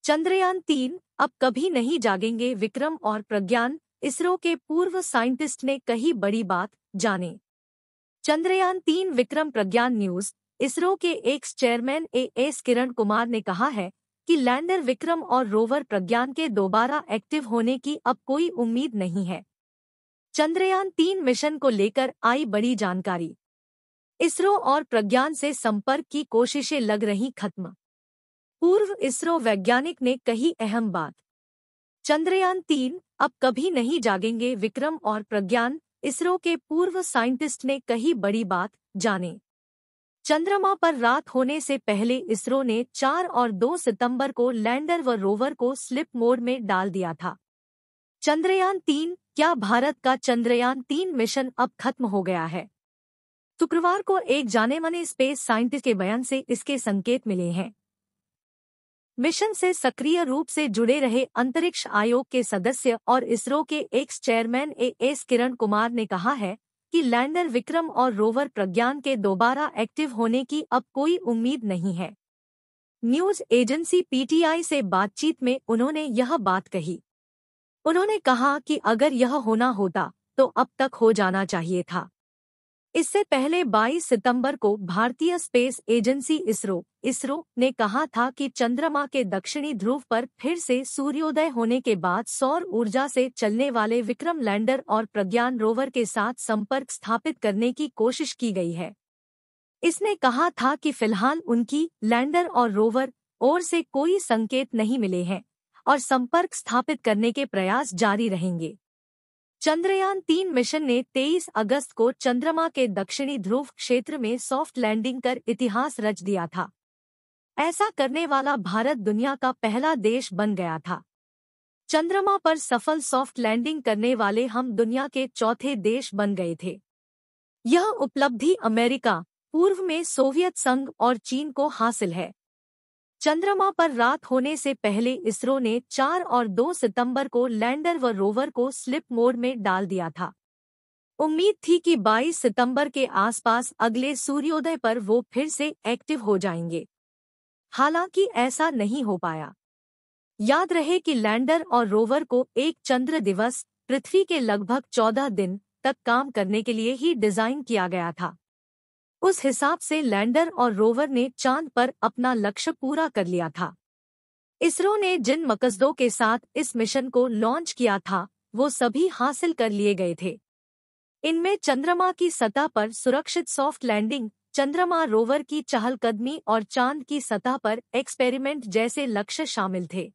चंद्रयान-3 अब कभी नहीं जागेंगे विक्रम और प्रज्ञान, इसरो के पूर्व साइंटिस्ट ने कही बड़ी बात, जाने। चंद्रयान-3 विक्रम प्रज्ञान न्यूज। इसरो के x chairman as Kiran Kumar ने कहा है कि लैंडर विक्रम और रोवर प्रज्ञान के दोबारा एक्टिव होने की अब कोई उम्मीद नहीं है। चंद्रयान-3 मिशन को लेकर आई बड़ी जानकारी। इसरो और प्रज्ञान से संपर्क की कोशिशें लग रही खत्म। पूर्व इसरो वैज्ञानिक ने कही अहम बात। चंद्रयान-3 अब कभी नहीं जागेंगे विक्रम और प्रज्ञान, इसरो के पूर्व साइंटिस्ट ने कही बड़ी बात, जाने। चंद्रमा पर रात होने से पहले इसरो ने 4 और 2 सितंबर को लैंडर व रोवर को स्लिप मोड में डाल दिया था। चंद्रयान-3, क्या भारत का चंद्रयान-3 मिशन अब खत्म हो गया है? शुक्रवार को एक जाने-माने स्पेस साइंटिस्ट के बयान से इसके संकेत मिले हैं। मिशन से सक्रिय रूप से जुड़े रहे अंतरिक्ष आयोग के सदस्य और इसरो के x chairman as Kiran Kumar ने कहा है कि लैंडर विक्रम और रोवर प्रज्ञान के दोबारा एक्टिव होने की अब कोई उम्मीद नहीं है। न्यूज एजेंसी पीटीआई से बातचीत में उन्होंने यह बात कही। उन्होंने कहा कि अगर यह होना होता तो अब तक हो जाना चाहिए था। इससे पहले 22 सितंबर को भारतीय स्पेस एजेंसी इसरो ने कहा था कि चंद्रमा के दक्षिणी ध्रुव पर फिर से सूर्योदय होने के बाद सौर ऊर्जा से चलने वाले विक्रम लैंडर और प्रज्ञान रोवर के साथ संपर्क स्थापित करने की कोशिश की गई है। इसने कहा था कि फिलहाल उनकी लैंडर और रोवर ओर से कोई संकेत नहीं मिले हैं और संपर्क स्थापित करने के प्रयास जारी रहेंगे। चंद्रयान-3 मिशन ने 23 अगस्त को चंद्रमा के दक्षिणी ध्रुव क्षेत्र में सॉफ्ट लैंडिंग कर इतिहास रच दिया था। ऐसा करने वाला भारत दुनिया का पहला देश बन गया था। चंद्रमा पर सफल सॉफ्ट लैंडिंग करने वाले हम दुनिया के चौथे देश बन गए थे। यह उपलब्धि अमेरिका, पूर्व में सोवियत संघ और चीन को हासिल है। चंद्रमा पर रात होने से पहले इसरो ने 4 और 2 सितंबर को लैंडर व रोवर को स्लिप मोड में डाल दिया था। उम्मीद थी कि 22 सितंबर के आसपास अगले सूर्योदय पर वो फिर से एक्टिव हो जाएंगे। हालांकि ऐसा नहीं हो पाया। याद रहे कि लैंडर और रोवर को एक चंद्र दिवस, पृथ्वी के लगभग 14 दिन तक काम करने के लिए ही डिजाइन किया गया था। उस हिसाब से लैंडर और रोवर ने चांद पर अपना लक्ष्य पूरा कर लिया था। इसरो ने जिन मकसदों के साथ इस मिशन को लॉन्च किया था, वो सभी हासिल कर लिए गए थे। इनमें चंद्रमा की सतह पर सुरक्षित सॉफ्ट लैंडिंग, चंद्रमा रोवर की चहलकदमी और चांद की सतह पर एक्सपेरिमेंट जैसे लक्ष्य शामिल थे।